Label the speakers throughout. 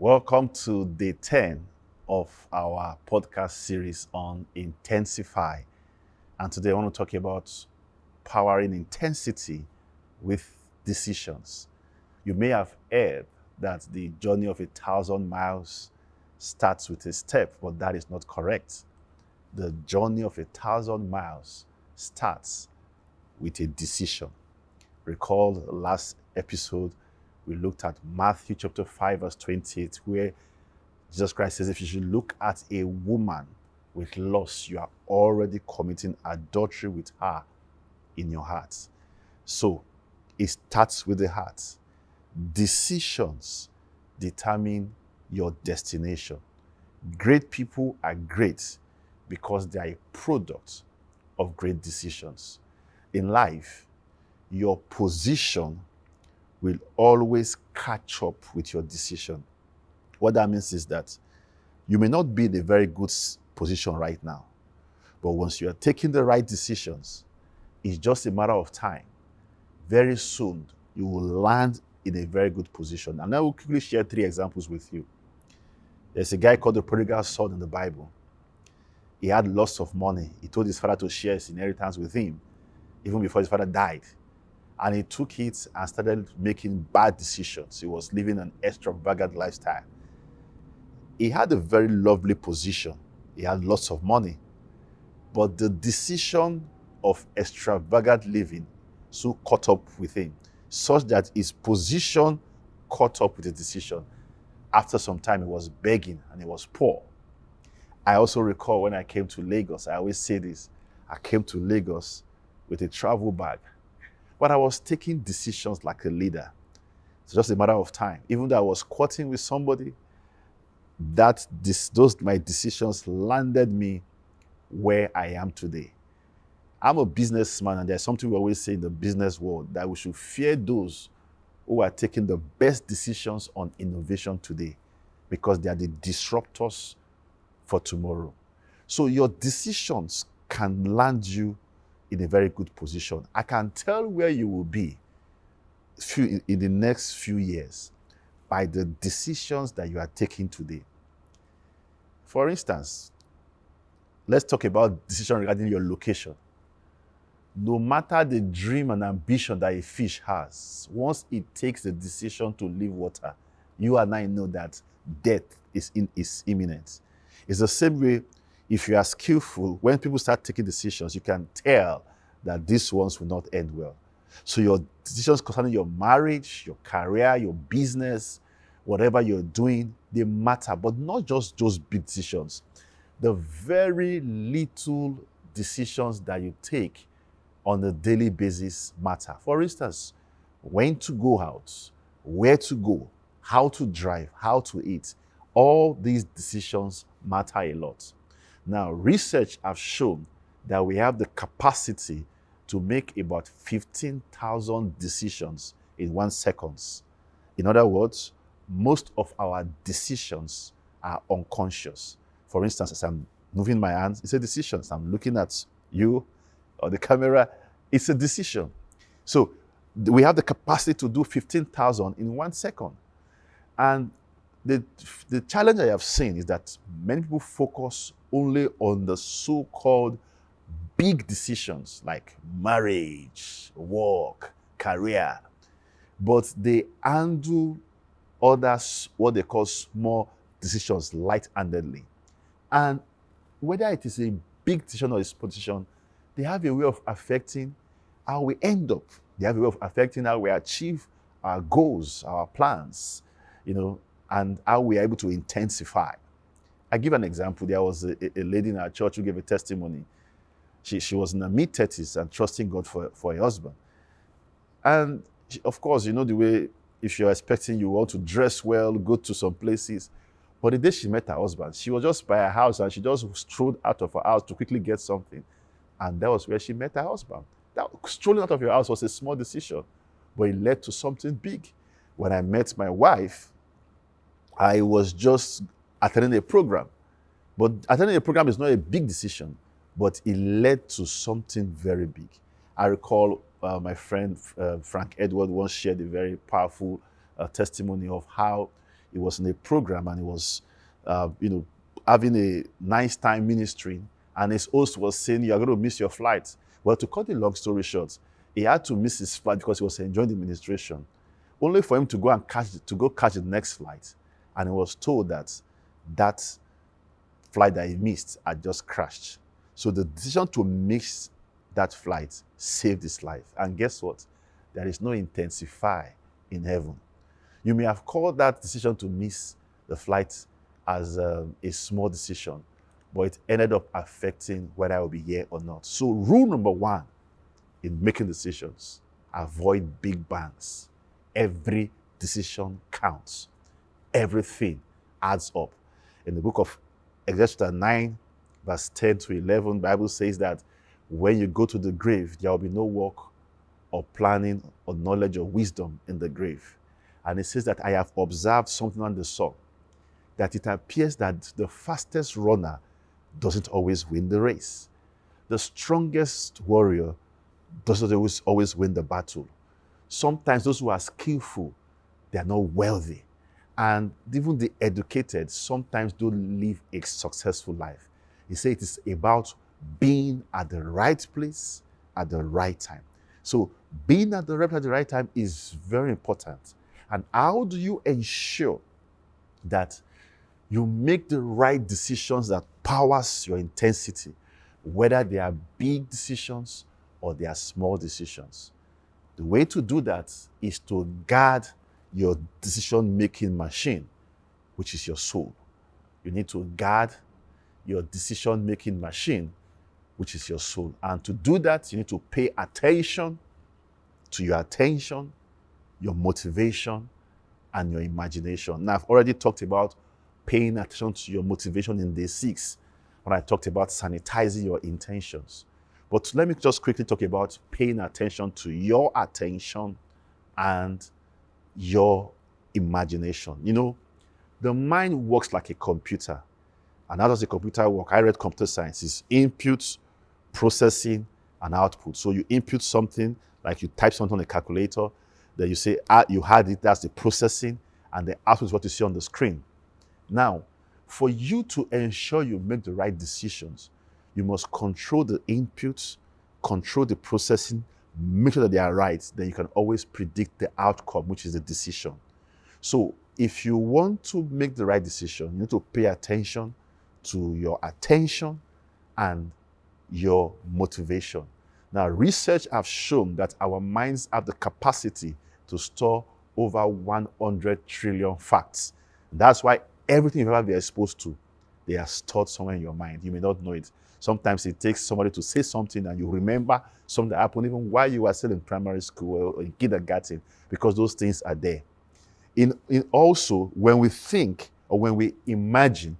Speaker 1: Welcome to day 10 of our podcast series on Intensify. And today I want to talk about powering intensity with decisions. You may have heard that the journey of 1,000 miles starts with a step, but that is not correct. The journey of 1,000 miles starts with a decision. Recall the last episode, we looked at Matthew chapter 5, verse 28, where Jesus Christ says, if you should look at a woman with lust, you are already committing adultery with her in your heart. So it starts with the heart. Decisions determine your destination. Great people are great because they are a product of great decisions. In life, your position will always catch up with your decision. What that means is that you may not be in a very good position right now, but once you are taking the right decisions, it's just a matter of time. Very soon, you will land in a very good position. And I will quickly share 3 examples with you. There's a guy called the prodigal son in the Bible. He had lots of money. He told his father to share his inheritance with him, even before his father died. And he took it and started making bad decisions. He was living an extravagant lifestyle. He had a very lovely position. He had lots of money. But the decision of extravagant living so caught up with him, such that his position caught up with the decision. After some time, he was begging and he was poor. I also recall when I came to Lagos, I always say this, I came to Lagos with a travel bag. But I was taking decisions like a leader. It's just a matter of time. Even though I was courting with somebody, my decisions landed me where I am today. I'm a businessman, and there's something we always say in the business world, that we should fear those who are taking the best decisions on innovation today, because they are the disruptors for tomorrow. So your decisions can land you in a very good position. I can tell where you will be in the next few years by the decisions that you are taking today. For instance, let's talk about decision regarding your location. No matter the dream and ambition that a fish has, once it takes the decision to leave water, you and I know that death is imminent. It's the same way. If you are skillful, when people start taking decisions, you can tell that these ones will not end well. So your decisions concerning your marriage, your career, your business, whatever you're doing, they matter, but not just those big decisions. The very little decisions that you take on a daily basis matter. For instance, when to go out, where to go, how to drive, how to eat. All these decisions matter a lot. Now, research has shown that we have the capacity to make about 15,000 decisions in 1 second. In other words, most of our decisions are unconscious. For instance, as I'm moving my hands, it's a decision. As I'm looking at you or the camera, it's a decision. So we have the capacity to do 15,000 in 1 second. And the challenge I have seen is that many people focus only on the so-called big decisions like marriage, work, career, but they handle others, what they call small decisions, light-handedly. And whether it is a big decision or a small decision, they have a way of affecting how we end up. They have a way of affecting how we achieve our goals, our plans, and how we are able to intensify. I give an example. There was a lady in our church who gave a testimony. She was in her mid-30s and trusting God for a husband. And of course, the way, if you're expecting, you want to dress well, go to some places. But the day she met her husband, she was just by her house and she just strode out of her house to quickly get something. And that was where she met her husband. Strolling out of your house was a small decision, but it led to something big. When I met my wife, I was just attending a program. But attending a program is not a big decision, but it led to something very big. I recall my friend Frank Edward once shared a very powerful testimony of how He was in a program and he was, having a nice time ministering. And his host was saying, "You are going to miss your flight." Well, to cut the long story short, he had to miss his flight because he was enjoying the ministration, only for him to go catch the next flight. And he was told that that flight that he missed had just crashed. So the decision to miss that flight saved his life. And guess what? There is no intensify in heaven. You may have called that decision to miss the flight as a small decision, but it ended up affecting whether I will be here or not. So rule number one in making decisions: avoid big bangs. Every decision counts. Everything adds up. In the book of Exodus 9, verse 10 to 11, the Bible says that when you go to the grave, there will be no work or planning or knowledge or wisdom in the grave. And it says that I have observed something on the sun, that it appears that the fastest runner doesn't always win the race. The strongest warrior doesn't always win the battle. Sometimes those who are skillful, they are not wealthy. And even the educated sometimes don't live a successful life. He said it is about being at the right place at the right time. So being at the right time is very important. And how do you ensure that you make the right decisions that powers your intensity, whether they are big decisions or they are small decisions? The way to do that is to guard your decision-making machine, which is your soul. You need to guard your decision-making machine, which is your soul. And to do that, you need to pay attention to your attention, your motivation, and your imagination. Now, I've already talked about paying attention to your motivation in day 6, when I talked about sanitizing your intentions. But let me just quickly talk about paying attention to your attention and your imagination. You know, the mind works like a computer. And how does a computer work? I read computer science. It's input, processing, and output. So you input something, like you type something on a calculator, then you say, you had it, that's the processing, and the output is what you see on the screen. Now, for you to ensure you make the right decisions, you must control the inputs, control the processing, make sure that they are right. Then you can always predict the outcome, which is the decision. So if you want to make the right decision, you need to pay attention to your attention and your motivation. Now, research has shown that our minds have the capacity to store over 100 trillion facts. That's why everything you've ever been exposed to, they are stored somewhere in your mind. You may not know it. Sometimes it takes somebody to say something and you remember something that happened even while you were still in primary school or in kindergarten, because those things are there. In also, when we think or when we imagine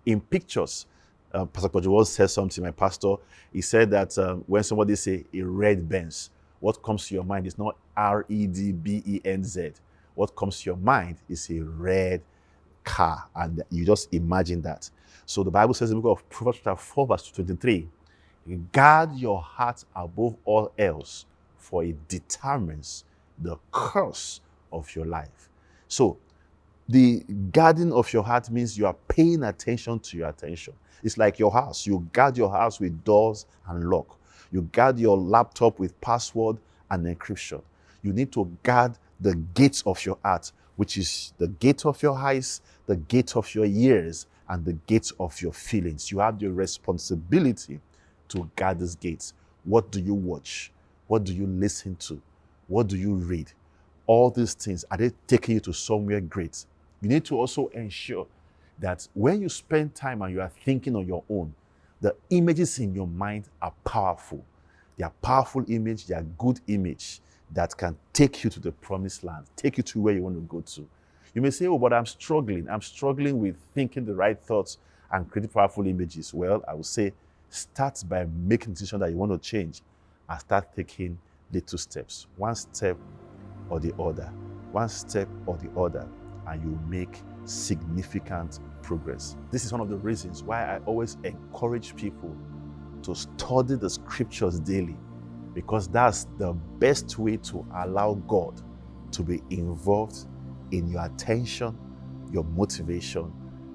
Speaker 1: in pictures. Pastor Kojo said something, my pastor, he said that when somebody say a red Benz, what comes to your mind is not REDBENZ. What comes to your mind is a red car, and you just imagine that. So the Bible says in the book of Proverbs chapter 4 verse 23, guard your heart above all else, for it determines the course of your life. So the guarding of your heart means you are paying attention to your attention. It's like your house. You guard your house with doors and lock. You guard your laptop with password and encryption. You need to guard the gates of your heart, which is the gate of your eyes, the gate of your ears, and the gate of your feelings. You have the responsibility to guard these gates. What do you watch? What do you listen to? What do you read? All these things, are they taking you to somewhere great? You need to also ensure that when you spend time and you are thinking on your own, the images in your mind are powerful. They are powerful images, they are good image that can take you to the promised land, take you to where you want to go to. You may say, oh, but I'm struggling with thinking the right thoughts and creating powerful images. Well, I would say, start by making a decision that you want to change and start taking little steps. One step or the other. One step or the other, and you make significant progress. This is one of the reasons why I always encourage people to study the scriptures daily, because that's the best way to allow God to be involved in your attention, your motivation,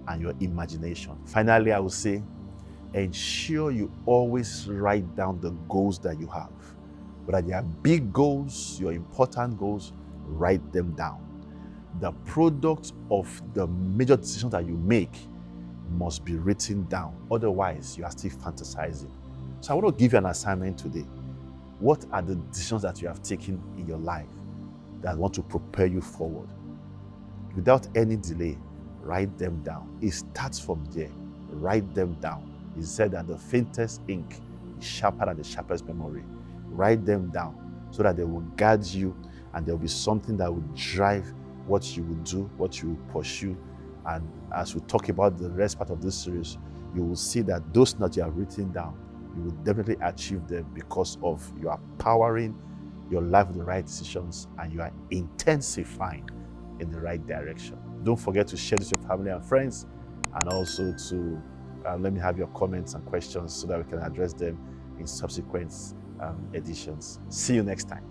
Speaker 1: and your imagination. Finally, I will say, ensure you always write down the goals that you have. Whether they are big goals, your important goals, write them down. The product of the major decisions that you make must be written down. Otherwise, you are still fantasizing. So I want to give you an assignment today. What are the decisions that you have taken in your life that want to propel you forward? Without any delay, write them down. It starts from there. Write them down. He said that the faintest ink is sharper than the sharpest memory. Write them down so that they will guide you, and there will be something that will drive what you will do, what you will pursue. And as we talk about the rest part of this series, you will see that those that you have written down, you will definitely achieve them because of you are powering your life with the right decisions and you are intensifying in the right direction. Don't forget to share this with your family and friends, and also to let me have your comments and questions so that we can address them in subsequent editions. See you next time.